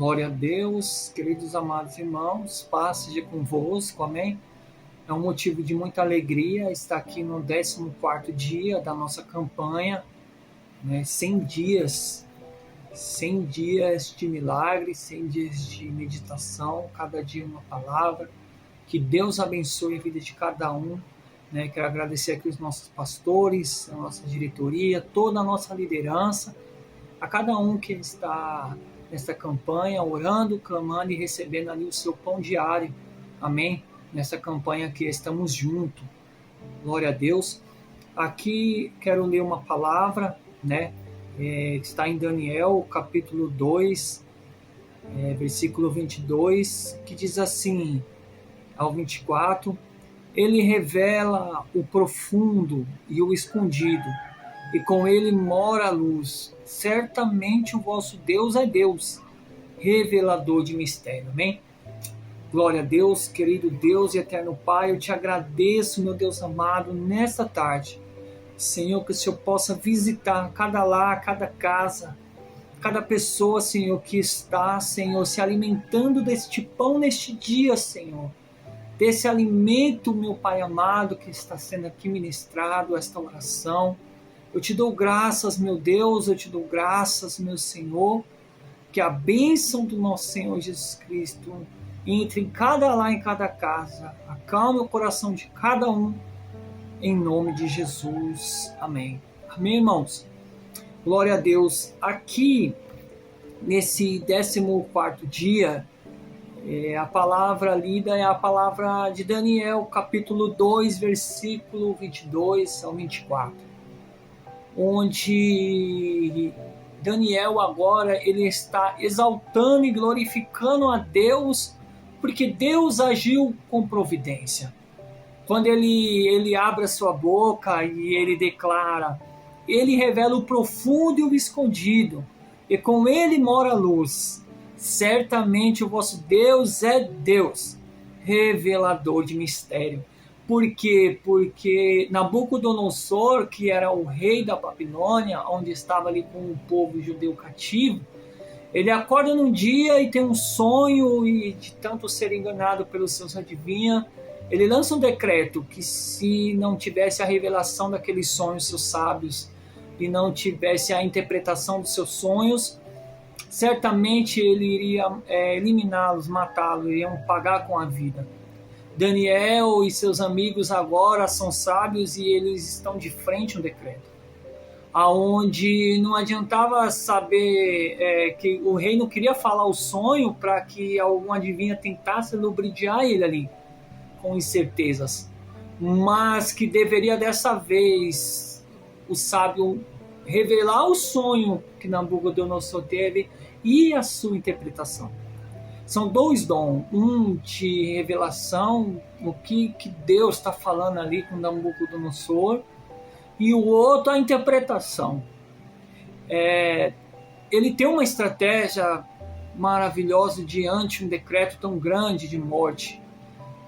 Glória a Deus, queridos amados irmãos, paz seja convosco, amém? É um motivo de muita alegria estar aqui no 14º dia da nossa campanha, 100 dias, 100 dias de milagre, 100 dias de meditação, cada dia uma palavra. Que Deus abençoe a vida de cada um. Quero agradecer aqui os nossos pastores, a nossa diretoria, toda a nossa liderança, a cada um que está nesta campanha, orando, clamando e recebendo ali o seu pão diário. Amém? Nessa campanha que estamos juntos. Glória a Deus. Aqui quero ler uma palavra, que está em Daniel, capítulo 2, versículo 22, que diz assim, ao 24, ele revela o profundo e o escondido, e com ele mora a luz. Certamente o vosso Deus é Deus, revelador de mistério. Amém? Glória a Deus, querido Deus e eterno Pai, eu te agradeço, meu Deus amado, nesta tarde. Senhor, que o Senhor possa visitar cada lar, cada casa, cada pessoa, Senhor, que está, Senhor, se alimentando deste pão neste dia, Senhor. Desse alimento, meu Pai amado, que está sendo aqui ministrado, esta oração. Eu te dou graças, meu Deus, eu te dou graças, meu Senhor, que a bênção do nosso Senhor Jesus Cristo entre em cada lar, em cada casa, acalme o coração de cada um, em nome de Jesus. Amém. Amém, irmãos? Glória a Deus. Aqui, nesse 14º dia, a palavra lida é a palavra de Daniel, capítulo 2, versículo 22 ao 24. Onde Daniel agora ele está exaltando e glorificando a Deus, porque Deus agiu com providência. Quando ele abre a sua boca e ele declara, ele revela o profundo e o escondido, e com ele mora a luz. Certamente o vosso Deus é Deus, revelador de mistério. Por quê? Porque Nabucodonosor, que era o rei da Babilônia, onde estava ali com o povo judeu cativo, ele acorda num dia e tem um sonho, e de tanto ser enganado pelos seus adivinhos, ele lança um decreto que se não tivesse a revelação daqueles sonhos, seus sábios, e não tivesse a interpretação dos seus sonhos, certamente ele iria eliminá-los, matá-los, iriam pagar com a vida. Daniel e seus amigos agora são sábios e eles estão de frente ao decreto, aonde não adiantava saber que o rei não queria falar o sonho para que algum adivinha tentasse lubrificar ele ali com incertezas, mas que deveria dessa vez o sábio revelar o sonho que Nabucodonosor teve e a sua interpretação. São dois dons, um de revelação, o que Deus está falando ali com Nabucodonosor, e o outro a interpretação. Ele tem uma estratégia maravilhosa diante de um decreto tão grande de morte.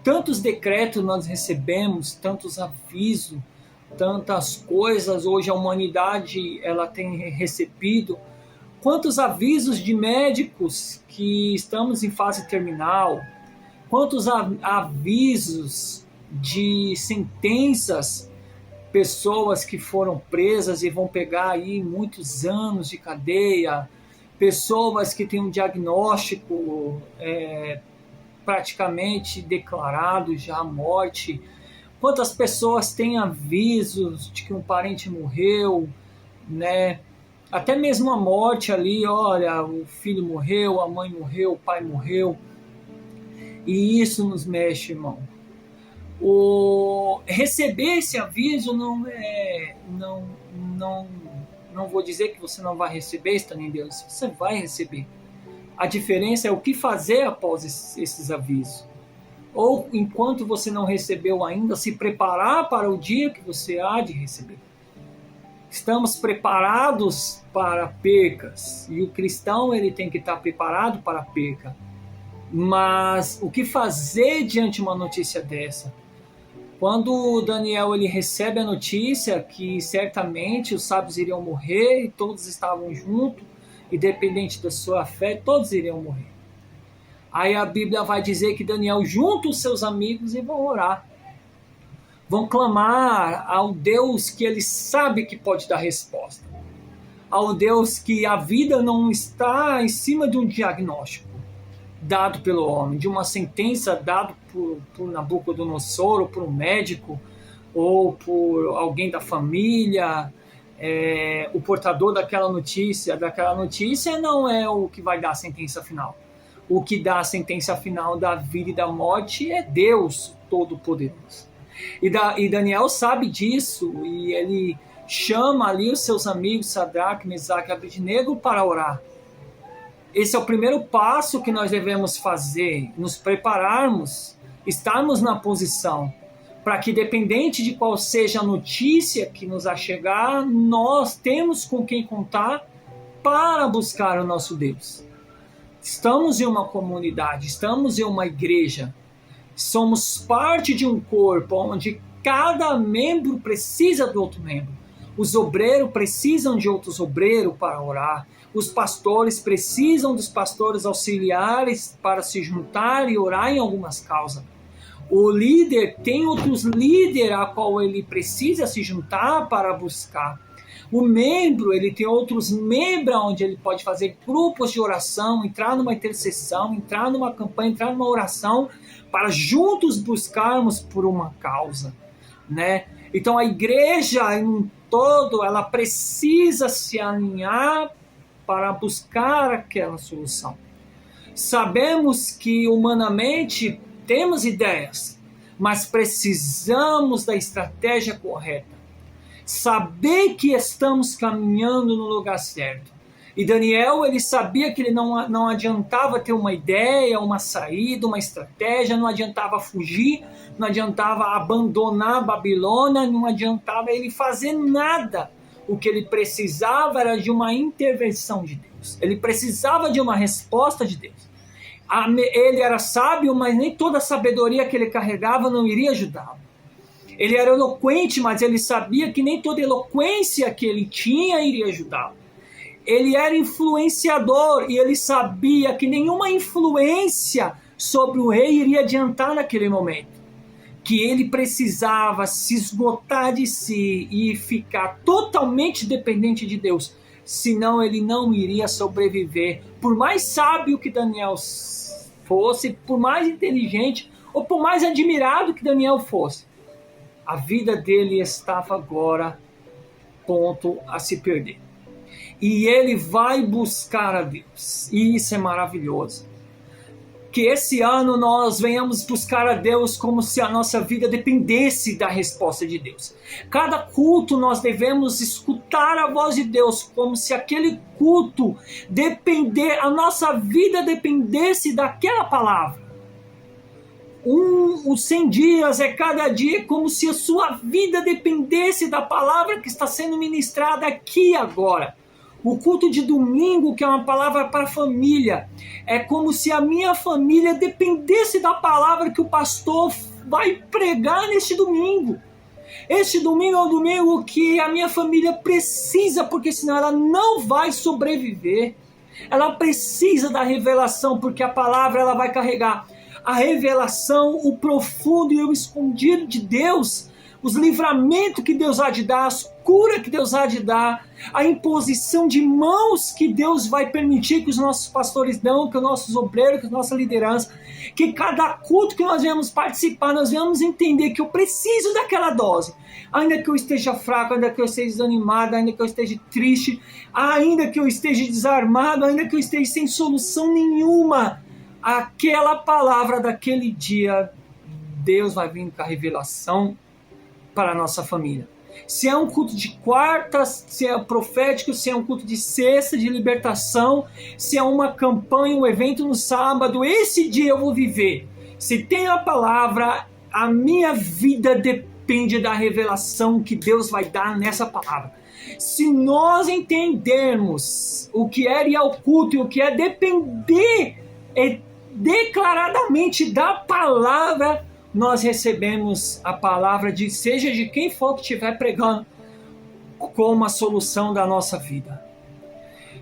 Tantos decretos nós recebemos, tantos avisos, tantas coisas hoje a humanidade ela tem recebido. Quantos avisos de médicos que estamos em fase terminal, quantos avisos de sentenças, pessoas que foram presas e vão pegar aí muitos anos de cadeia, pessoas que têm um diagnóstico praticamente declarado já a morte, quantas pessoas têm avisos de que um parente morreu, até mesmo a morte ali, olha, o filho morreu, a mãe morreu, o pai morreu. E isso nos mexe, irmão. Receber esse aviso não vou dizer que você não vai receber, está em Deus. Você vai receber. A diferença é o que fazer após esses avisos. Ou, enquanto você não recebeu ainda, se preparar para o dia que você há de receber. Estamos preparados para percas, e o cristão ele tem que estar preparado para a perca. Mas o que fazer diante de uma notícia dessa? Quando Daniel ele recebe a notícia que certamente os sábios iriam morrer e todos estavam juntos, independente da sua fé, todos iriam morrer. Aí a Bíblia vai dizer que Daniel junta os seus amigos e vão orar. Vão clamar ao Deus que ele sabe que pode dar resposta. Ao Deus que a vida não está em cima de um diagnóstico dado pelo homem, de uma sentença dada por Nabucodonosor, ou por um médico, ou por alguém da família, o portador daquela notícia não é o que vai dar a sentença final. O que dá a sentença final da vida e da morte é Deus Todo-Poderoso. E Daniel sabe disso, e ele chama ali os seus amigos Sadraque, Mesaque e Abednego para orar. Esse é o primeiro passo que nós devemos fazer, nos prepararmos, estarmos na posição, para que, dependente de qual seja a notícia que nos achegar, nós temos com quem contar para buscar o nosso Deus. Estamos em uma comunidade, estamos em uma igreja, somos parte de um corpo onde cada membro precisa do outro membro. Os obreiros precisam de outros obreiros para orar. Os pastores precisam dos pastores auxiliares para se juntar e orar em algumas causas. O líder tem outros líderes a qual ele precisa se juntar para buscar. O membro, ele tem outros membros onde ele pode fazer grupos de oração, entrar numa intercessão, entrar numa campanha, entrar numa oração, para juntos buscarmos por uma causa, né? Então a igreja em um todo, ela precisa se alinhar para buscar aquela solução. Sabemos que humanamente temos ideias, mas precisamos da estratégia correta. Saber que estamos caminhando no lugar certo. E Daniel, ele sabia que ele não adiantava ter uma ideia, uma saída, uma estratégia, não adiantava fugir, não adiantava abandonar a Babilônia, não adiantava ele fazer nada. O que ele precisava era de uma intervenção de Deus. Ele precisava de uma resposta de Deus. Ele era sábio, mas nem toda a sabedoria que ele carregava não iria ajudá-lo. Ele era eloquente, mas ele sabia que nem toda eloquência que ele tinha iria ajudá-lo. Ele era influenciador e ele sabia que nenhuma influência sobre o rei iria adiantar naquele momento. Que ele precisava se esgotar de si e ficar totalmente dependente de Deus. Senão ele não iria sobreviver. Por mais sábio que Daniel fosse, por mais inteligente ou por mais admirado que Daniel fosse, a vida dele estava agora ponto a se perder. E ele vai buscar a Deus. E isso é maravilhoso. Que esse ano nós venhamos buscar a Deus como se a nossa vida dependesse da resposta de Deus. Cada culto nós devemos escutar a voz de Deus como se aquele culto a nossa vida dependesse daquela palavra. Os 100 dias é cada dia como se a sua vida dependesse da palavra que está sendo ministrada aqui agora. O culto de domingo, que é uma palavra para a família, é como se a minha família dependesse da palavra que o pastor vai pregar neste domingo. Este domingo é o domingo que a minha família precisa, porque senão ela não vai sobreviver. Ela precisa da revelação, porque a palavra ela vai carregar a revelação, o profundo e o escondido de Deus, os livramentos que Deus há de dar, as curas que Deus há de dar, a imposição de mãos que Deus vai permitir que os nossos pastores dão, que os nossos obreiros, que a nossa liderança, que cada culto que nós venhamos participar, nós venhamos entender que eu preciso daquela dose, ainda que eu esteja fraco, ainda que eu esteja desanimado, ainda que eu esteja triste, ainda que eu esteja desarmado, ainda que eu esteja sem solução nenhuma, aquela palavra daquele dia, Deus vai vir com a revelação para a nossa família. Se é um culto de quarta, se é profético, se é um culto de sexta, de libertação, se é uma campanha, um evento no sábado, esse dia eu vou viver. Se tem a palavra, a minha vida depende da revelação que Deus vai dar nessa palavra. Se nós entendermos o que é ir ao culto e o que é depender declaradamente da palavra, nós recebemos a palavra de seja de quem for que estiver pregando como a solução da nossa vida.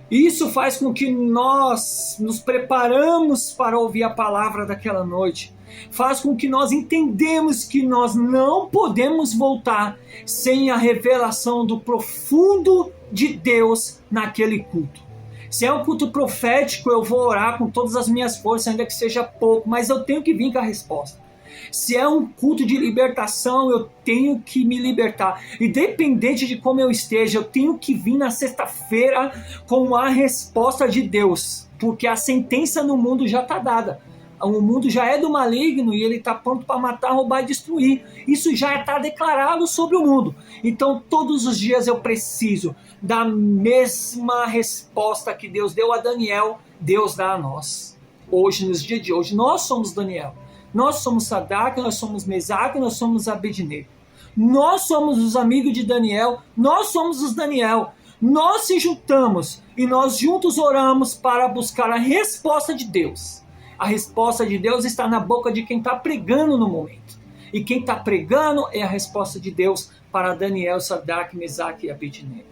Isso faz com que nós nos preparamos para ouvir a palavra daquela noite. Faz com que nós entendemos que nós não podemos voltar sem a revelação do profundo de Deus naquele culto. Se é um culto profético, eu vou orar com todas as minhas forças, ainda que seja pouco, mas eu tenho que vir com a resposta. Se é um culto de libertação, eu tenho que me libertar. Independente de como eu esteja, eu tenho que vir na sexta-feira com a resposta de Deus. Porque a sentença no mundo já está dada. O mundo já é do maligno e ele está pronto para matar, roubar e destruir. Isso já está declarado sobre o mundo. Então todos os dias eu preciso da mesma resposta que Deus deu a Daniel, Deus dá a nós. Hoje, nos dias de hoje, nós somos Daniel. Nós somos Sadraque, nós somos Mesaque, nós somos Abednego. Nós somos os amigos de Daniel, nós somos os Daniel. Nós se juntamos e nós juntos oramos para buscar a resposta de Deus. A resposta de Deus está na boca de quem está pregando no momento. E quem está pregando é a resposta de Deus para Daniel, Sadraque, Mesaque e Abednego.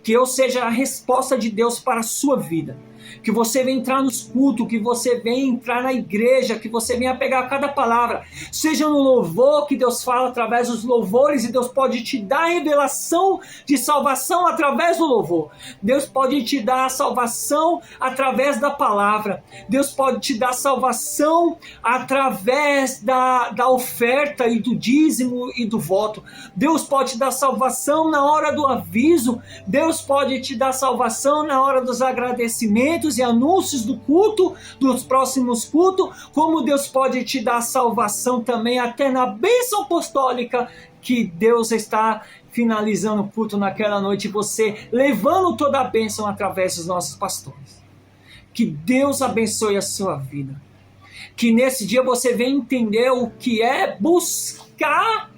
Que eu seja a resposta de Deus para a sua vida. Que você venha entrar nos cultos, que você venha entrar na igreja, que você venha pegar cada palavra, seja no louvor que Deus fala através dos louvores, e Deus pode te dar a revelação de salvação através do louvor. Deus pode te dar a salvação através da palavra. Deus pode te dar salvação através da oferta e do dízimo e do voto. Deus pode te dar salvação na hora do aviso. Deus pode te dar salvação na hora dos agradecimentos e anúncios do culto, dos próximos cultos, como Deus pode te dar salvação também até na bênção apostólica que Deus está finalizando o culto naquela noite, você levando toda a bênção através dos nossos pastores. Que Deus abençoe a sua vida. Que nesse dia você venha entender o que é buscar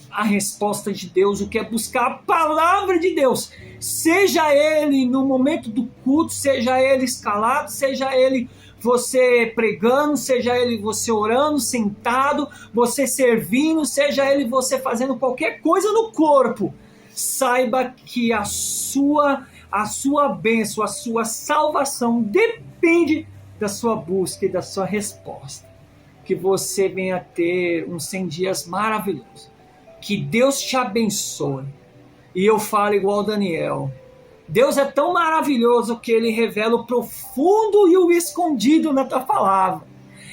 a resposta de Deus, o que é buscar a palavra de Deus, seja ele no momento do culto, seja ele escalado, seja ele você pregando, seja ele você orando, sentado, você servindo, seja ele você fazendo qualquer coisa no corpo. Saiba que a sua bênção, a sua salvação depende da sua busca e da sua resposta. Que você venha ter uns 100 dias maravilhosos. Que Deus te abençoe. E eu falo igual Daniel. Deus é tão maravilhoso que Ele revela o profundo e o escondido na tua palavra.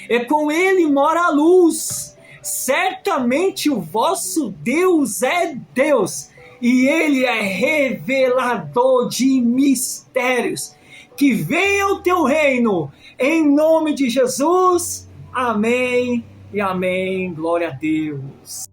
E com Ele mora a luz. Certamente o vosso Deus é Deus. E Ele é revelador de mistérios. Que venha o teu reino. Em nome de Jesus. Amém e amém. Glória a Deus.